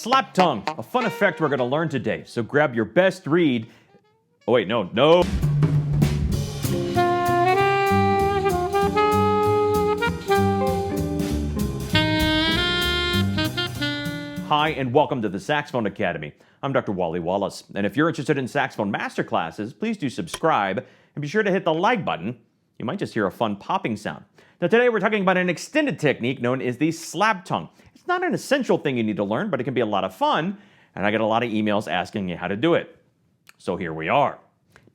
Slap tongue, a fun effect we're going to learn today. So grab your best reed. Oh wait, no. Hi, and welcome to the Saxophone Academy. I'm Dr. Wally Wallace, and if you're interested in saxophone masterclasses, please do subscribe and be sure to hit the like button. You might just hear a fun popping sound. Now today we're talking about an extended technique known as the slap tongue. It's not an essential thing you need to learn, but it can be a lot of fun, and I get a lot of emails asking me how to do it. So here we are.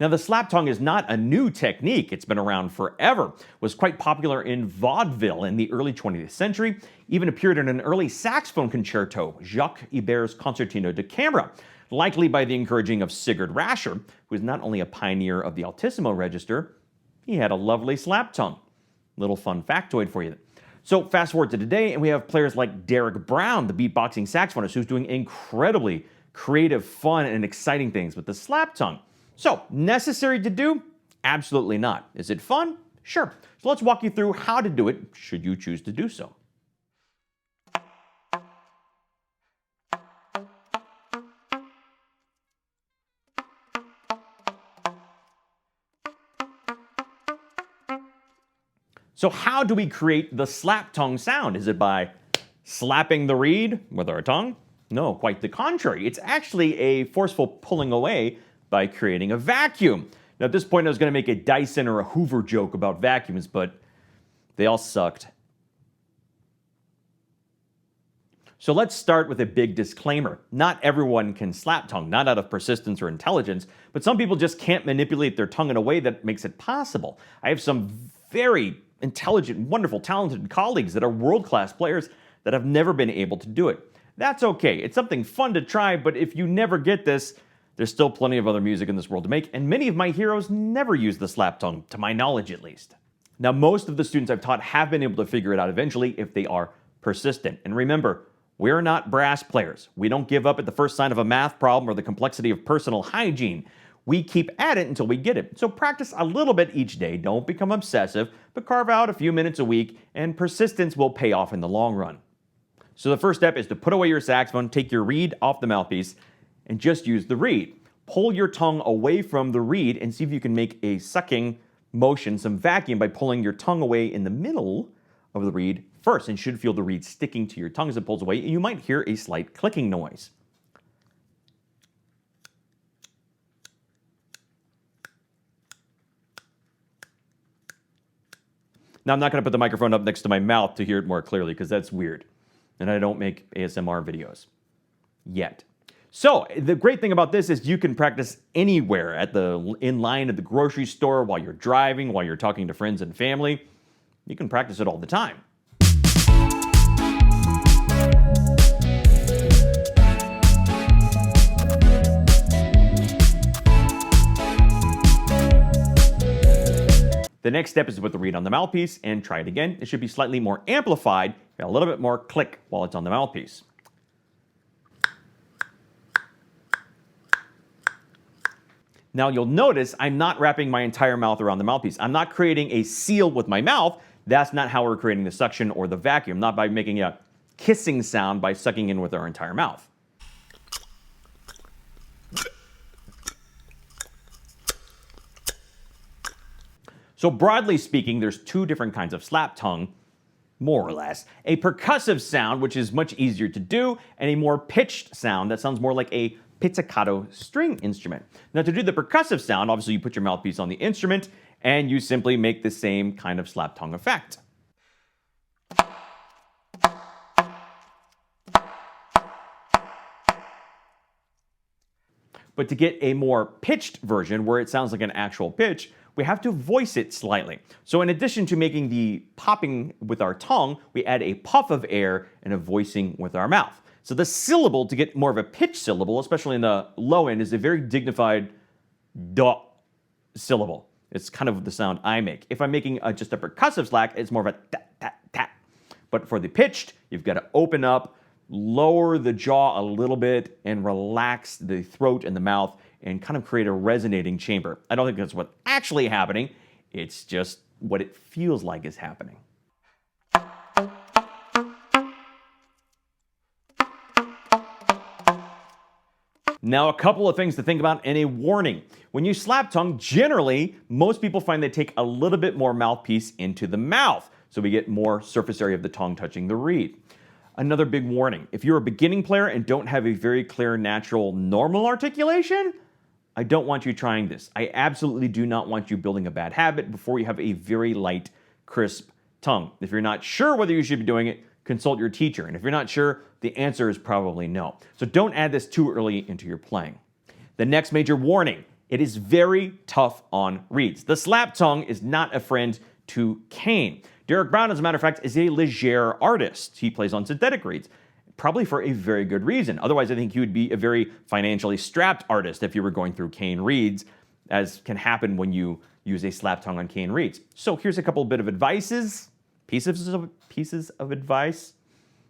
Now the slap tongue is not a new technique. It's been around forever. It was quite popular in vaudeville in the early 20th century, even appeared in an early saxophone concerto, Jacques Ibert's Concertino da Camera, likely by the encouraging of Sigurd Rascher, who was not only a pioneer of the altissimo register, he had a lovely slap tongue. Little fun factoid for you. So fast forward to today, and we have players like Derek Brown, the beatboxing saxophonist, who's doing incredibly creative, fun, and exciting things with the slap tongue. So, necessary to do? Absolutely not. Is it fun? Sure. So let's walk you through how to do it, should you choose to do so. So how do we create the slap tongue sound? Is it by slapping the reed with our tongue? No, quite the contrary. It's actually a forceful pulling away by creating a vacuum. Now at this point I was going to make a Dyson or a Hoover joke about vacuums, but they all sucked. So let's start with a big disclaimer. Not everyone can slap tongue, not out of persistence or intelligence, but some people just can't manipulate their tongue in a way that makes it possible. I have some very intelligent, wonderful, talented colleagues that are world-class players that have never been able to do it. That's okay. It's something fun to try, but if you never get this, there's still plenty of other music in this world to make, and many of my heroes never use the slap tongue, to my knowledge at least. Now, most of the students I've taught have been able to figure it out eventually if they are persistent. And remember, we're not brass players. We don't give up at the first sign of a math problem or the complexity of personal hygiene. We keep at it until we get it. So practice a little bit each day. Don't become obsessive, but carve out a few minutes a week, and persistence will pay off in the long run. So the first step is to put away your saxophone, take your reed off the mouthpiece, and just use the reed. Pull your tongue away from the reed and see if you can make a sucking motion, some vacuum, by pulling your tongue away in the middle of the reed first, and you should feel the reed sticking to your tongue as it pulls away, and you might hear a slight clicking noise. Now, I'm not going to put the microphone up next to my mouth to hear it more clearly because that's weird. And I don't make ASMR videos. Yet. So, the great thing about this is you can practice anywhere, in line at the grocery store, while you're driving, while you're talking to friends and family. You can practice it all the time. The next step is to put the reed on the mouthpiece and try it again. It should be slightly more amplified, a little bit more click while it's on the mouthpiece. Now you'll notice I'm not wrapping my entire mouth around the mouthpiece. I'm not creating a seal with my mouth. That's not how we're creating the suction or the vacuum, not by making a kissing sound by sucking in with our entire mouth. So broadly speaking, there's two different kinds of slap tongue, more or less. A percussive sound, which is much easier to do, and a more pitched sound that sounds more like a pizzicato string instrument. Now to do the percussive sound, obviously you put your mouthpiece on the instrument, and you simply make the same kind of slap tongue effect. But to get a more pitched version, where it sounds like an actual pitch, we have to voice it slightly. So in addition to making the popping with our tongue, we add a puff of air and a voicing with our mouth. So the syllable, to get more of a pitch syllable, especially in the low end, is a very dignified da syllable. It's kind of the sound I make. If I'm making just a percussive slack, it's more of a ta, ta, ta. But for the pitched, you've got to open up, lower the jaw a little bit, and relax the throat and the mouth, and kind of create a resonating chamber. I don't think that's what's actually happening. It's just what it feels like is happening. Now, a couple of things to think about and a warning. When you slap tongue, generally, most people find they take a little bit more mouthpiece into the mouth, so we get more surface area of the tongue touching the reed. Another big warning, if you're a beginning player and don't have a very clear, natural, normal articulation, I don't want you trying this. I absolutely do not want you building a bad habit before you have a very light, crisp tongue. If you're not sure whether you should be doing it, consult your teacher. And if you're not sure, the answer is probably no. So don't add this too early into your playing. The next major warning, it is very tough on reeds. The slap tongue is not a friend to cane. Derek Brown, as a matter of fact, is a leger artist. He plays on synthetic reeds, probably for a very good reason. Otherwise, I think he would be a very financially strapped artist if you were going through cane reeds, as can happen when you use a slap tongue on cane reeds. So here's a couple bit of pieces of advice.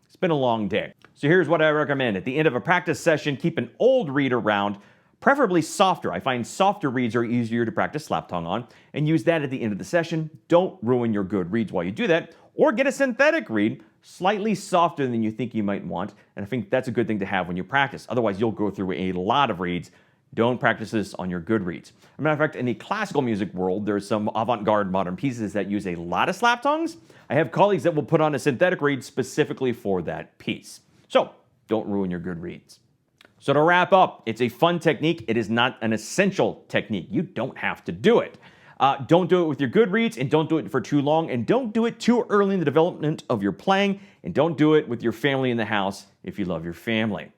It's been a long day. So here's what I recommend. At the end of a practice session, keep an old reed around, preferably softer. I find softer reeds are easier to practice slap tongue on, and use that at the end of the session. Don't ruin your good reeds while you do that, or get a synthetic reed, slightly softer than you think you might want, and I think that's a good thing to have when you practice. Otherwise, you'll go through a lot of reeds. Don't practice this on your good reeds. As a matter of fact, in the classical music world, there's some avant-garde modern pieces that use a lot of slap tongues. I have colleagues that will put on a synthetic reed specifically for that piece. So don't ruin your good reeds. So to wrap up, it's a fun technique. It is not an essential technique. You don't have to do it. Don't do it with your good reeds, and don't do it for too long, and don't do it too early in the development of your playing, and don't do it with your family in the house if you love your family.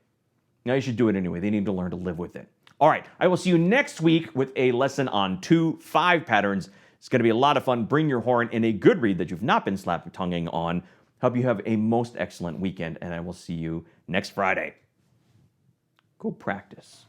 Now you should do it anyway. They need to learn to live with it. All right, I will see you next week with a lesson on 2/5 patterns. It's going to be a lot of fun. Bring your horn in a good reed that you've not been slap-tonguing on. Hope you have a most excellent weekend, and I will see you next Friday. Go practice.